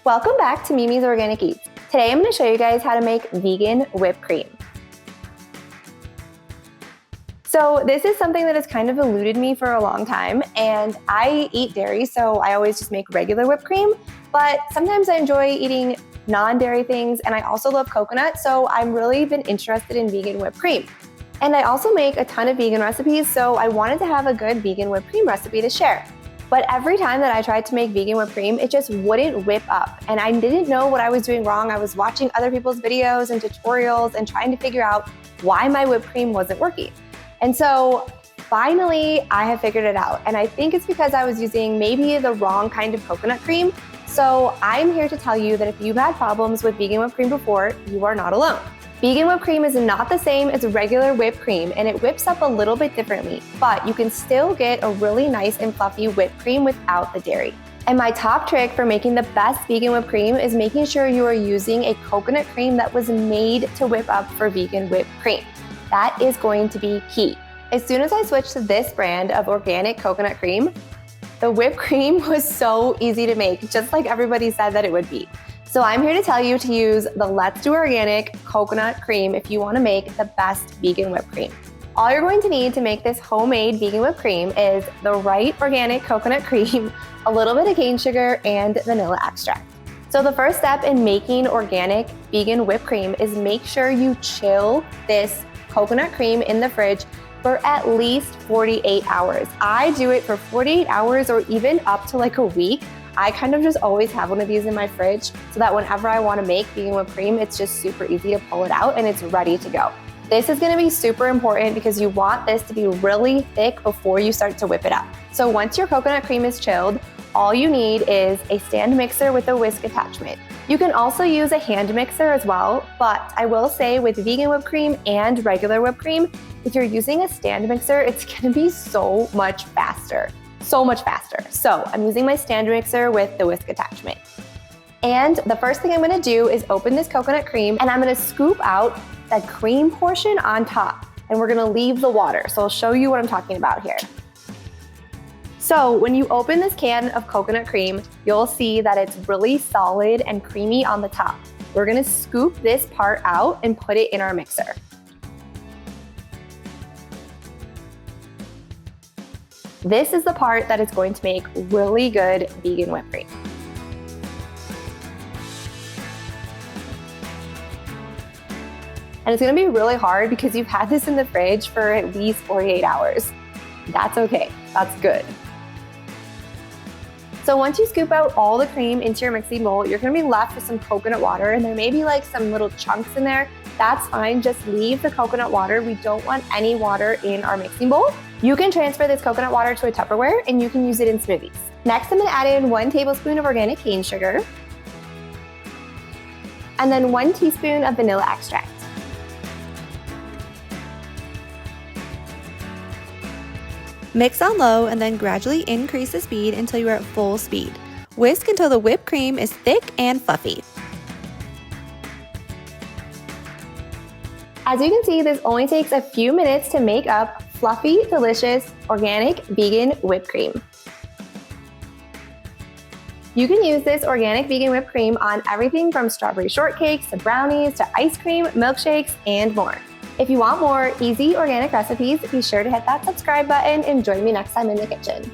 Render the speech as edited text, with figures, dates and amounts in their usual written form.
Welcome back to Mimi's Organic Eats. Today I'm going to show you guys how to make vegan whipped cream. So this is something that has kind of eluded me for a long time, and I eat dairy, so I always just make regular whipped cream, but sometimes I enjoy eating non-dairy things, and I also love coconut, so I've really been interested in vegan whipped cream. And I also make a ton of vegan recipes, so I wanted to have a good vegan whipped cream recipe to share. But every time that I tried to make vegan whipped cream, it just wouldn't whip up. And I didn't know what I was doing wrong. I was watching other people's videos and tutorials and trying to figure out why my whipped cream wasn't working. And so finally, I have figured it out. And I think it's because I was using maybe the wrong kind of coconut cream. So I'm here to tell you that if you've had problems with vegan whipped cream before, you are not alone. Vegan whipped cream is not the same as regular whipped cream, and it whips up a little bit differently, but you can still get a really nice and fluffy whipped cream without the dairy. And my top trick for making the best vegan whipped cream is making sure you are using a coconut cream that was made to whip up for vegan whipped cream. That is going to be key. As soon as I switched to this brand of organic coconut cream, the whipped cream was so easy to make, just like everybody said that it would be. So I'm here to tell you to use the Let's Do Organic coconut cream if you want to make the best vegan whipped cream. All you're going to need to make this homemade vegan whipped cream is the right organic coconut cream, a little bit of cane sugar, and vanilla extract. So the first step in making organic vegan whipped cream is make sure you chill this coconut cream in the fridge for at least 48 hours. I do it for 48 hours or even up to like a week. I kind of just always have one of these in my fridge so that whenever I want to make vegan whipped cream, it's just super easy to pull it out and it's ready to go. This is going to be super important because you want this to be really thick before you start to whip it up. So once your coconut cream is chilled, all you need is a stand mixer with a whisk attachment. You can also use a hand mixer as well, but I will say with vegan whipped cream and regular whipped cream, if you're using a stand mixer, it's going to be so much faster. So much faster. So I'm using my stand mixer with the whisk attachment. And the first thing I'm going to do is open this coconut cream and I'm going to scoop out that cream portion on top, and we're going to leave the water. So I'll show you what I'm talking about here. So when you open this can of coconut cream, you'll see that it's really solid and creamy on the top. We're going to scoop this part out and put it in our mixer. This is the part that is going to make really good vegan whipped cream. And it's going to be really hard because you've had this in the fridge for at least 48 hours. That's okay. That's good. So once you scoop out all the cream into your mixing bowl, you're going to be left with some coconut water, and there may be like some little chunks in there. That's fine. Just leave the coconut water. We don't want any water in our mixing bowl. You can transfer this coconut water to a Tupperware and you can use it in smoothies. Next, I'm going to add in 1 tablespoon of organic cane sugar and then 1 teaspoon of vanilla extract. Mix on low and then gradually increase the speed until you are at full speed. Whisk until the whipped cream is thick and fluffy. As you can see, this only takes a few minutes to make up fluffy, delicious, organic, vegan whipped cream. You can use this organic vegan whipped cream on everything from strawberry shortcakes to brownies to ice cream, milkshakes, and more. If you want more easy organic recipes, be sure to hit that subscribe button and join me next time in the kitchen.